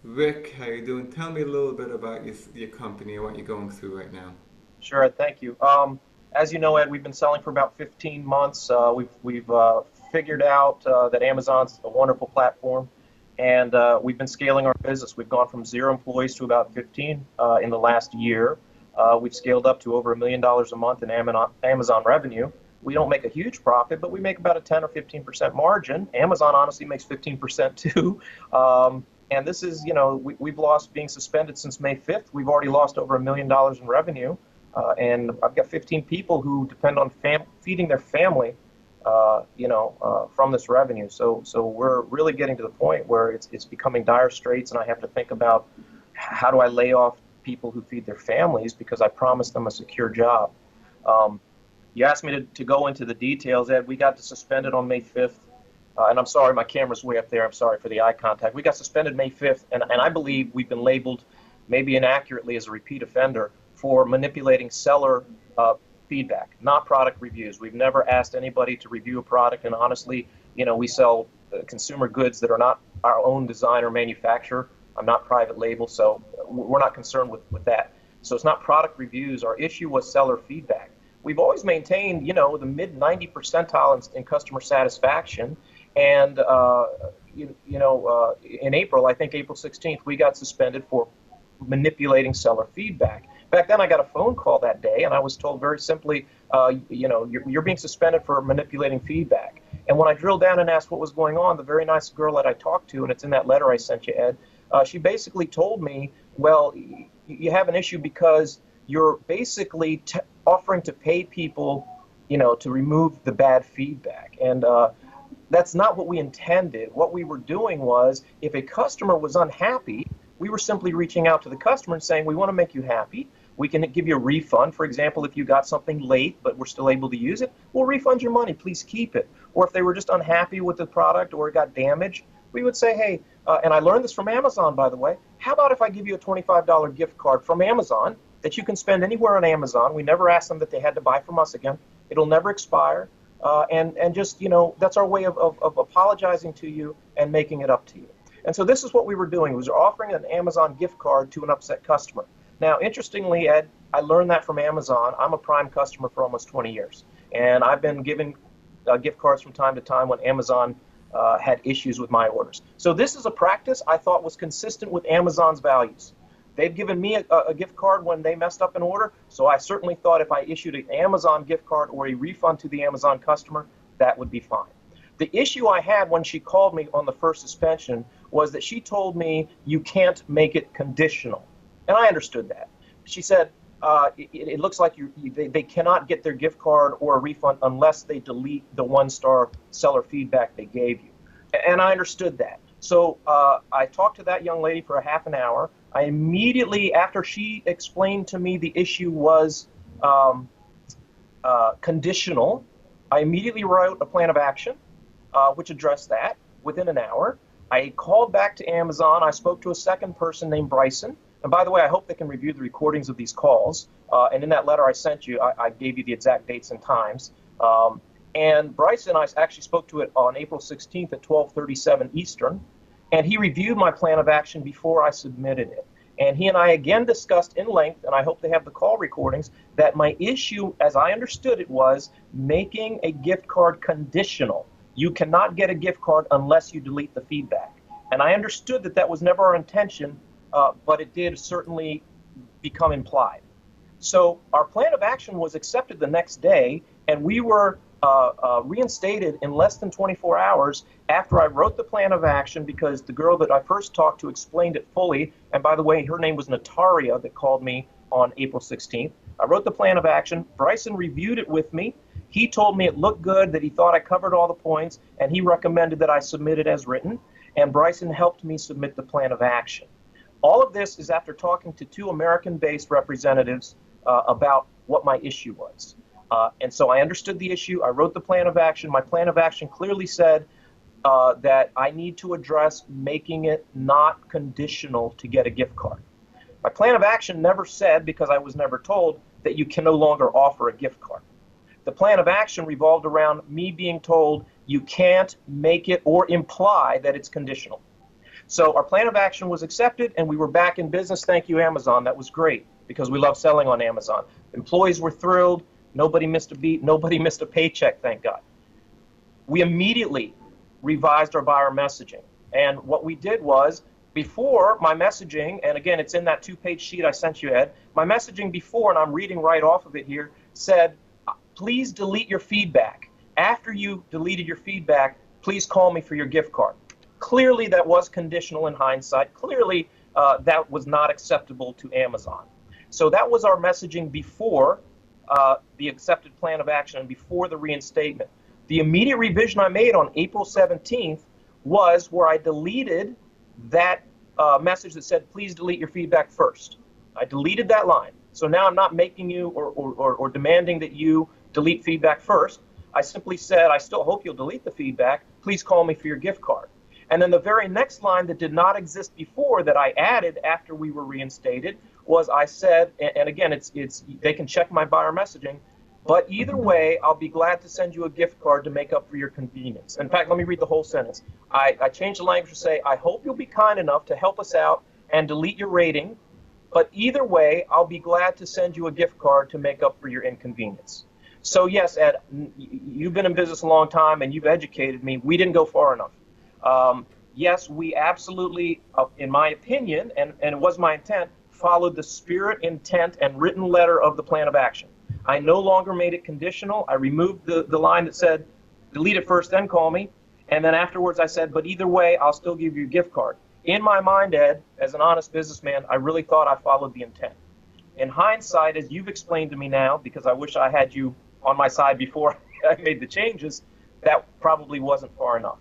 Rick, how you doing? Tell me a little bit about your company and what you're going through right now. Sure, Ed, thank you. As you know, Ed, we've been selling for about 15 months. We've figured out that Amazon's a wonderful platform, and we've been scaling our business. We've gone from 0 employees to about 15 in the last year. We've scaled up to over $1 million a month in Amazon revenue. We don't make a huge profit, but we make about a 10 or 15% margin. Amazon honestly makes 15% too. And this is, we've lost being suspended since May 5th. We've already lost over $1 million in revenue. And I've got 15 people who depend on feeding their family, from this revenue. So we're really getting to the point where it's becoming dire straits, and I have to think about how do I lay off people who feed their families because I promised them a secure job. You asked me to go into the details, Ed. We got suspended on May 5th. And I'm sorry, my camera's way up there. I'm sorry for the eye contact. We got suspended May 5th, and I believe we've been labeled, maybe inaccurately, as a repeat offender for manipulating seller feedback, not product reviews. We've never asked anybody to review a product, and honestly, we sell consumer goods that are not our own design or manufacture. I'm not private label, so we're not concerned with that. So it's not product reviews. Our issue was seller feedback. We've always maintained, the mid 90 percentile in customer satisfaction. And, in April, I think April 16th, we got suspended for manipulating seller feedback. Back then, I got a phone call that day, and I was told very simply, you're being suspended for manipulating feedback. And when I drilled down and asked what was going on, the very nice girl that I talked to, and it's in that letter I sent you, Ed, she basically told me, well, you have an issue because you're basically offering to pay people, to remove the bad feedback. And that's not what we intended. What we were doing was, if a customer was unhappy, we were simply reaching out to the customer and saying, we want to make you happy. We can give you a refund. For example, if you got something late, but we're still able to use it, we'll refund your money. Please keep it. Or if they were just unhappy with the product or it got damaged, we would say, hey, and I learned this from Amazon, by the way, how about if I give you a $25 gift card from Amazon that you can spend anywhere on Amazon? We never asked them that they had to buy from us again. It'll never expire. And just, that's our way of apologizing to you and making it up to you. And so this is what we were doing, was offering an Amazon gift card to an upset customer. Now, interestingly, Ed, I learned that from Amazon. I'm a Prime customer for almost 20 years. And I've been giving gift cards from time to time when Amazon had issues with my orders. So this is a practice I thought was consistent with Amazon's values. They've given me a gift card when they messed up an order, so I certainly thought if I issued an Amazon gift card or a refund to the Amazon customer, that would be fine. The issue I had when she called me on the first suspension was that she told me you can't make it conditional. And I understood that. She said, it looks like they cannot get their gift card or a refund unless they delete the one-star seller feedback they gave you. And I understood that. So I talked to that young lady for a half an hour. I immediately, after she explained to me the issue was conditional, I immediately wrote a plan of action, which addressed that within an hour. I called back to Amazon. I spoke to a second person named Bryson. And by the way, I hope they can review the recordings of these calls. And in that letter I sent you, I gave you the exact dates and times. And Bryson, I actually spoke to it on April 16th at 12:37 Eastern. And he reviewed my plan of action before I submitted it. And he and I again discussed in length, and I hope they have the call recordings, that my issue, as I understood it, was making a gift card conditional. You cannot get a gift card unless you delete the feedback. And I understood that that was never our intention, but it did certainly become implied. So our plan of action was accepted the next day, and we were reinstated in less than 24 hours after I wrote the plan of action, because the girl that I first talked to explained it fully. And by the way, her name was Nataria that called me on April 16th. I wrote the plan of action. Bryson reviewed it with me. He told me it looked good, that he thought I covered all the points, and he recommended that I submit it as written. And Bryson helped me submit the plan of action. All of this is after talking to two American-based representatives about what my issue was. And so I understood the issue. I wrote the plan of action. My plan of action clearly said that I need to address making it not conditional to get a gift card. My plan of action never said, because I was never told, that you can no longer offer a gift card. The plan of action revolved around me being told you can't make it or imply that it's conditional. So our plan of action was accepted, and we were back in business. Thank you, Amazon. That was great because we love selling on Amazon. Employees were thrilled. Nobody missed a beat. Nobody missed a paycheck, thank God. We immediately revised our buyer messaging. And what we did was, before my messaging, and again, it's in that 2-page sheet I sent you, Ed, my messaging before, and I'm reading right off of it here, said, please delete your feedback. After you deleted your feedback, please call me for your gift card. Clearly, that was conditional in hindsight. Clearly, that was not acceptable to Amazon. So that was our messaging before the accepted plan of action and before the reinstatement. The immediate revision I made on April 17th was where I deleted that message that said, please delete your feedback first. I deleted that line. So now I'm not making you or demanding that you delete feedback first. I simply said, I still hope you'll delete the feedback. Please call me for your gift card. And then the very next line that did not exist before that I added after we were reinstated was I said, and again, they can check my buyer messaging, but either way, I'll be glad to send you a gift card to make up for your convenience. In fact, let me read the whole sentence. I changed the language to say, I hope you'll be kind enough to help us out and delete your rating, but either way, I'll be glad to send you a gift card to make up for your inconvenience. So yes, Ed, you've been in business a long time and you've educated me. We didn't go far enough. Yes, we absolutely, in my opinion, and it was my intent, followed the spirit, intent, and written letter of the plan of action. I no longer made it conditional. I removed the line that said, delete it first, then call me. And then afterwards I said, but either way, I'll still give you a gift card. In my mind, Ed, as an honest businessman, I really thought I followed the intent. In hindsight, as you've explained to me now, because I wish I had you on my side before I made the changes, that probably wasn't far enough.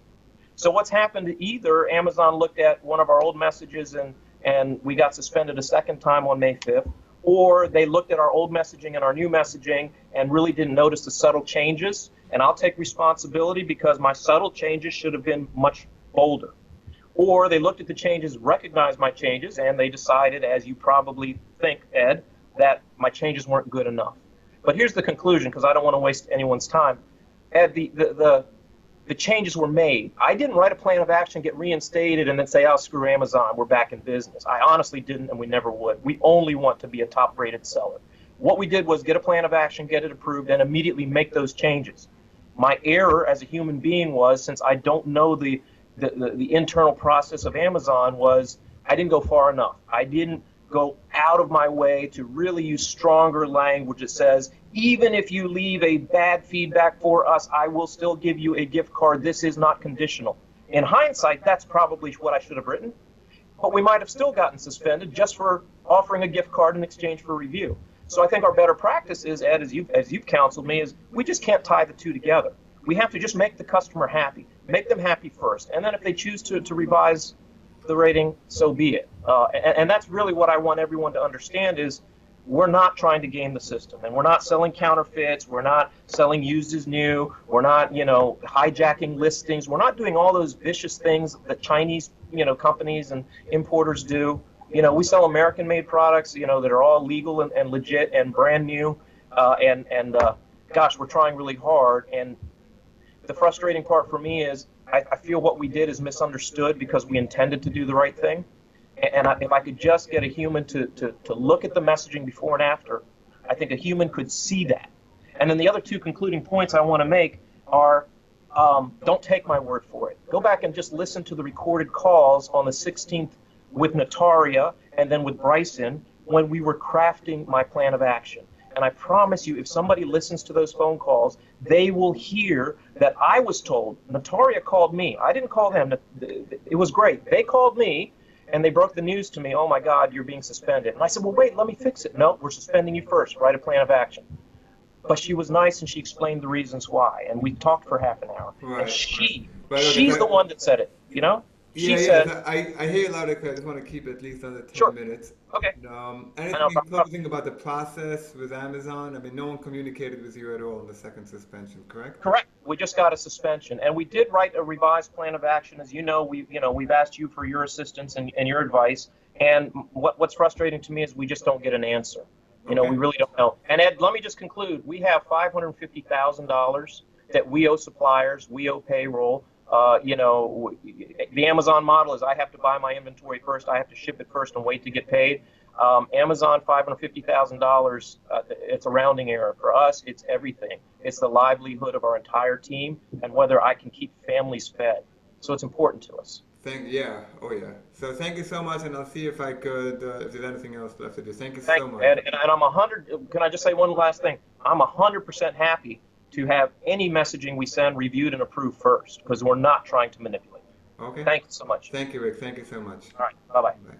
So what's happened, either Amazon looked at one of our old messages and we got suspended a second time on May 5th, or they looked at our old messaging and our new messaging and really didn't notice the subtle changes. And I'll take responsibility because my subtle changes should have been much bolder. Or they looked at the changes, recognized my changes, and they decided, as you probably think, Ed, that my changes weren't good enough. But here's the conclusion, because I don't want to waste anyone's time. Ed, the changes were made. I didn't write a plan of action, get reinstated, and then say, oh, screw Amazon, we're back in business. I honestly didn't, and we never would. We only want to be a top-rated seller. What we did was get a plan of action, get it approved, and immediately make those changes. My error as a human being was, since I don't know the internal process of Amazon, was I didn't go far enough. I didn't go out of my way to really use stronger language that says, even if you leave a bad feedback for us, I will still give you a gift card. This is not conditional. In hindsight, that's probably what I should have written, but we might have still gotten suspended just for offering a gift card in exchange for review. So I think our better practice is, Ed, as you've counseled me, is we just can't tie the two together. We have to just make the customer happy, make them happy first, and then if they choose to revise the rating, so be it. And that's really what I want everyone to understand is we're not trying to game the system, and we're not selling counterfeits, we're not selling used as new, we're not, hijacking listings, we're not doing all those vicious things that Chinese, companies and importers do. We sell American-made products, that are all legal and legit and brand new, gosh, we're trying really hard. And the frustrating part for me is I feel what we did is misunderstood because we intended to do the right thing. And if I could just get a human to look at the messaging before and after, I think a human could see that. And then the other two concluding points I want to make are, don't take my word for it. Go back and just listen to the recorded calls on the 16th with Nataria and then with Bryson when we were crafting my plan of action. And I promise you, if somebody listens to those phone calls, they will hear that I was told, Nataria called me. I didn't call them. It was great. They called me, and they broke the news to me, oh, my God, you're being suspended. And I said, well, wait, let me fix it. No, we're suspending you first. Write a plan of action. But she was nice, and she explained the reasons why. And we talked for half an hour. Right. And she's the one that said it, She Yeah, said, I hear you loud and clear. I just want to keep it at least under 10 Sure. minutes. Okay. Anything about the process with Amazon? I mean, no one communicated with you at all in the second suspension, correct? Correct. We just got a suspension, and we did write a revised plan of action. As you know, we've asked you for your assistance and your advice. And what's frustrating to me is we just don't get an answer. We really don't know. And Ed, let me just conclude. We have $550,000 that we owe suppliers, we owe payroll. You know, the Amazon model is I have to buy my inventory first, I have to ship it first and wait to get paid. Amazon, $550,000, it's a rounding error. For us, it's everything. It's the livelihood of our entire team and whether I can keep families fed. So it's important to us. Yeah, oh yeah. So thank you so much, and I'll see if I could, if there's anything else left to do. Thank you Thank so you. much. And I'm 100. Can I just say one last thing? I'm 100% happy to have any messaging we send reviewed and approved first because we're not trying to manipulate. Okay. Thank you so much. Thank you, Rick. Thank you so much. All right. Bye bye. Bye.